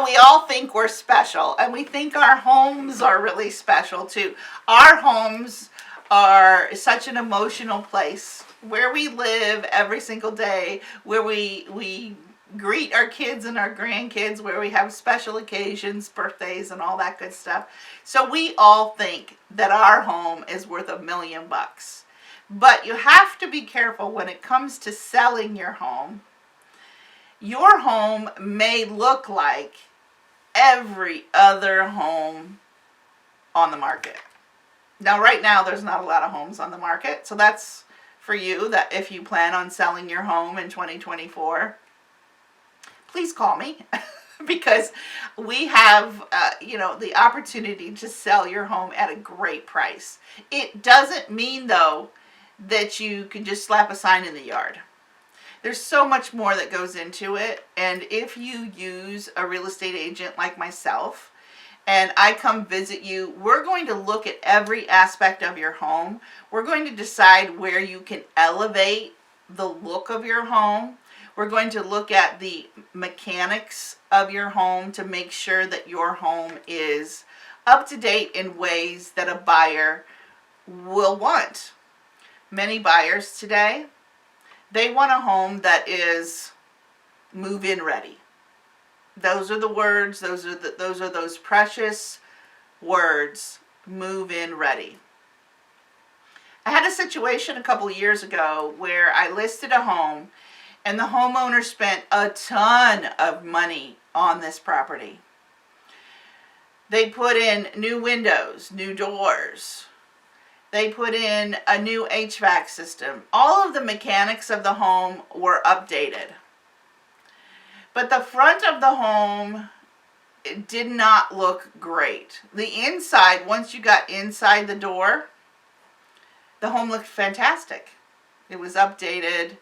we all think we're special, and we think our homes are really special too. Our homes are such an emotional place where we live every single day, where we greet our kids and our grandkids, where we have special occasions, birthdays, and all that good stuff. So we all think that our home is worth $1,000,000. But you have to be careful when it comes to selling your home. Your home may look like every other home on the market. Now, right now, there's not a lot of homes on the market, so that's for you, that if you plan on selling your home in 2024, please call me because we have, the opportunity to sell your home at a great price. It doesn't mean, though, that you can just slap a sign in the yard. There's so much more that goes into it, and if you use a real estate agent like myself, and I come visit you, we're going to look at every aspect of your home. We're going to decide where you can elevate the look of your home. We're going to look at the mechanics of your home to make sure that your home is up to date in ways that a buyer will want. Many buyers today, they want a home that is move-in ready. Those are the words, those are those precious words, move-in ready. I had a situation a couple years ago where I listed a home and the homeowner spent a ton of money on this property. They put in new windows, new doors. They put in a new HVAC system. All of the mechanics of the home were updated. But the front of the home, it did not look great. The inside, once you got inside the door, the home looked fantastic. It was updated.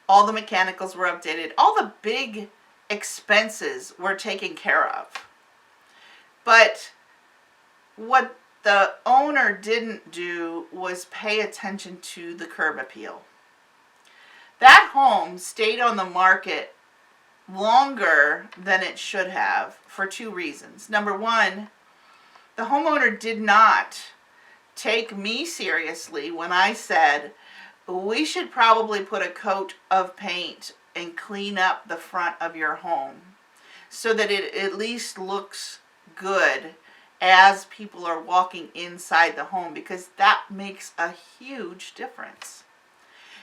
All the mechanicals were updated. All the big expenses were taken care of. But what the owner didn't do was pay attention to the curb appeal. That home stayed on the market longer than it should have for two reasons. Number one, the homeowner did not take me seriously when I said we should probably put a coat of paint and clean up the front of your home so that it at least looks good as people are walking inside the home, because that makes a huge difference.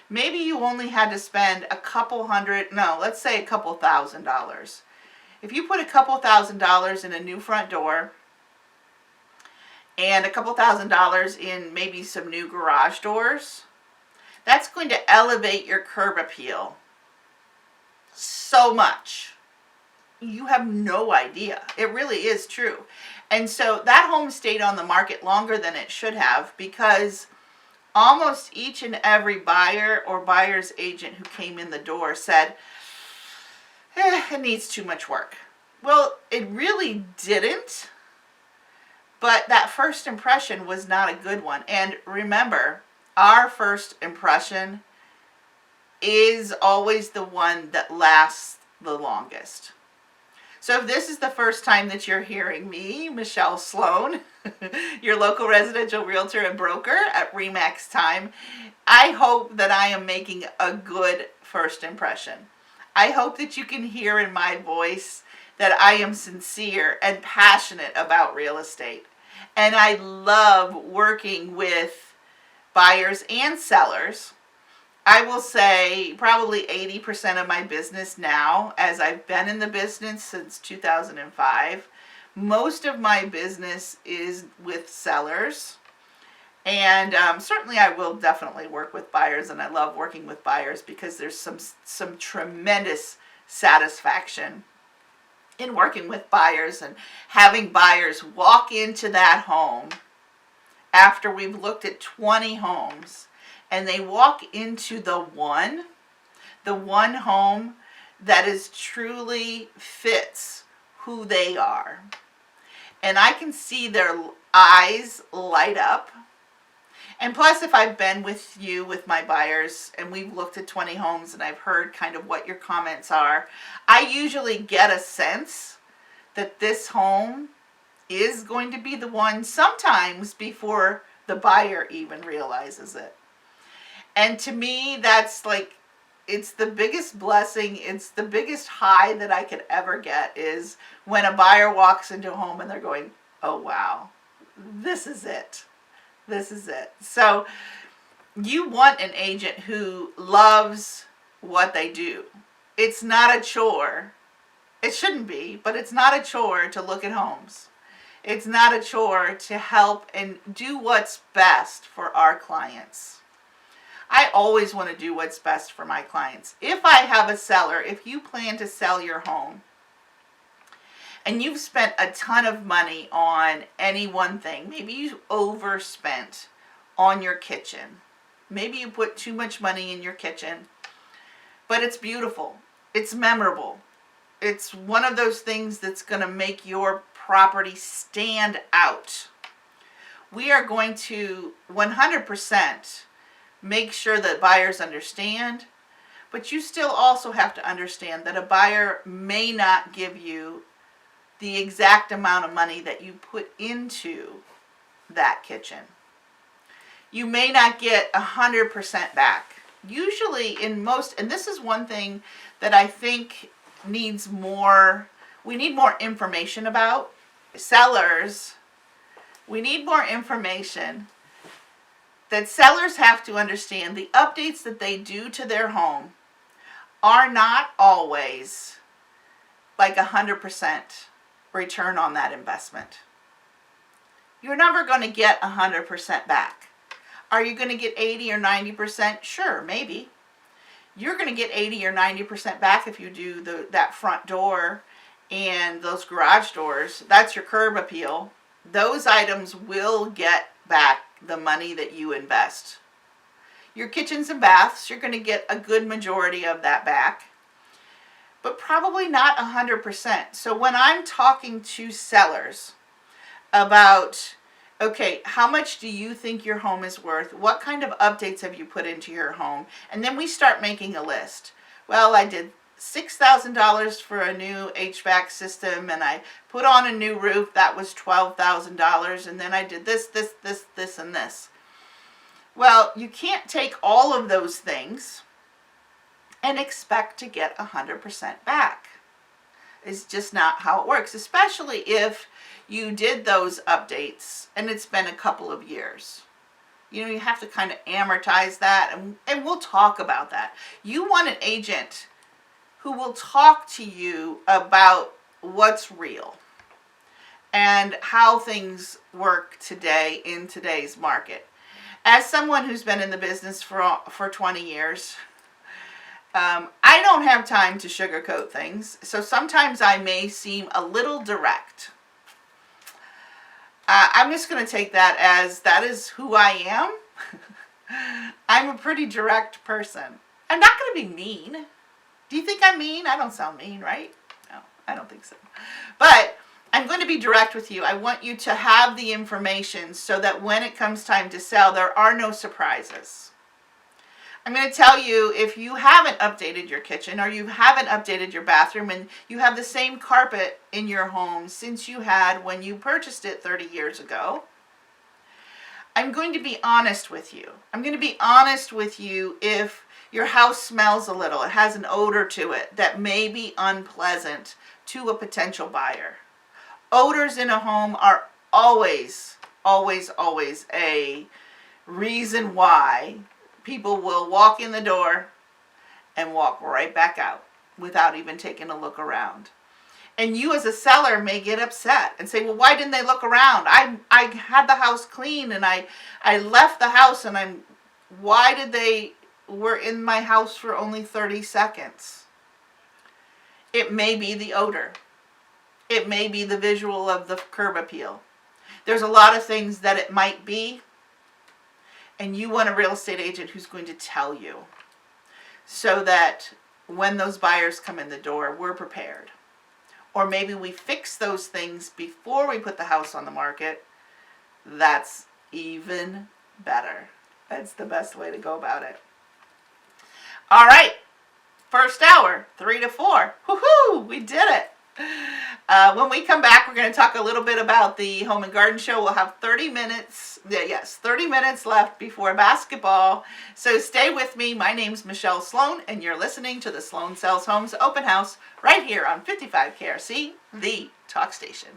Maybe you only had to spend let's say a couple $1,000s. If you put a couple $1,000s in a new front door and a couple $1,000s in maybe some new garage doors, that's going to elevate your curb appeal so much. You have no idea. It really is true. And so that home stayed on the market longer than it should have because almost each and every buyer or buyer's agent who came in the door said, it needs too much work. Well, it really didn't, but that first impression was not a good one. And remember, our first impression is always the one that lasts the longest. So if this is the first time that you're hearing me, Michelle Sloan, your local residential realtor and broker at RE/MAX Time, I hope that I am making a good first impression. I hope that you can hear in my voice that I am sincere and passionate about real estate. And I love working with buyers and sellers. I will say probably 80% of my business now, as I've been in the business since 2005, most of my business is with sellers. And certainly I will definitely work with buyers, and I love working with buyers because there's some tremendous satisfaction in working with buyers and having buyers walk into that home after we've looked at 20 homes. And they walk into the one home that is truly fits who they are. And I can see their eyes light up. And plus, if I've been with you, with my buyers, and we've looked at 20 homes and I've heard kind of what your comments are, I usually get a sense that this home is going to be the one, sometimes before the buyer even realizes it. And to me, that's like, it's the biggest blessing. It's the biggest high that I could ever get, is when a buyer walks into a home and they're going, oh wow, this is it. This is it. So you want an agent who loves what they do. It's not a chore. It shouldn't be, but it's not a chore to look at homes. It's not a chore to help and do what's best for our clients. I always want to do what's best for my clients. If I have a seller, if you plan to sell your home and you've spent a ton of money on any one thing, maybe you overspent on your kitchen. Maybe you put too much money in your kitchen, but it's beautiful. It's memorable. It's one of those things that's going to make your property stand out. We are going to 100% make sure that buyers understand, but you still also have to understand that a buyer may not give you the exact amount of money that you put into that kitchen. You may not get 100% back. Usually in most, and this is one thing that I think needs more, we need more information about. Sellers, we need more information that sellers have to understand. The updates that they do to their home are not always like 100% return on that investment. You're never going to get 100% back. Are you going to get 80 or 90%? Sure, maybe. You're going to get 80 or 90% back if you do that front door and those garage doors. That's your curb appeal. Those items will get back the money that you invest. Your kitchens and baths, you're going to get a good majority of that back, but probably not 100%. So when I'm talking to sellers about, okay, how much do you think your home is worth? What kind of updates have you put into your home? And then we start making a list. Well, I did $6,000 for a new HVAC system, and I put on a new roof. That was $12,000, and then I did this, and this. Well, you can't take all of those things and expect to get 100% back. It's just not how it works, especially if you did those updates and it's been a couple of years. You know, you have to kind of amortize that, and we'll talk about that. You want an agent who will talk to you about what's real and how things work today in today's market. As someone who's been in the business for 20 years, I don't have time to sugarcoat things, so sometimes I may seem a little direct. I'm just going to take that as that is who I am. I'm a pretty direct person. I'm not going to be mean. Do you think I'm mean? I don't sound mean, right? No, I don't think so. But I'm going to be direct with you. I want you to have the information so that when it comes time to sell, there are no surprises. I'm going to tell you, if you haven't updated your kitchen or you haven't updated your bathroom and you have the same carpet in your home since you had when you purchased it 30 years ago, I'm going to be honest with you. I'm going to be honest with you if your house smells a little, it has an odor to it that may be unpleasant to a potential buyer. Odors in a home are always a reason why people will walk in the door and walk right back out without even taking a look around. And you as a seller may get upset and say, well, why didn't they look around? I had the house clean and I left the house, and why did they were in my house for only 30 seconds? It may be the odor. It may be the visual of the curb appeal. There's a lot of things that it might be, and you want a real estate agent who's going to tell you so that when those buyers come in the door, we're prepared. Or maybe we fix those things before we put the house on the market. That's even better. That's the best way to go about it. All right, first hour, 3 to 4. Woohoo! We did it. When we come back, we're going to talk a little bit about the Home and Garden Show. We'll have 30 minutes. Yes, 30 minutes left before basketball. So stay with me. My name's Michelle Sloan, and you're listening to the Sloan Sells Homes Open House right here on 55 KRC, the talk station.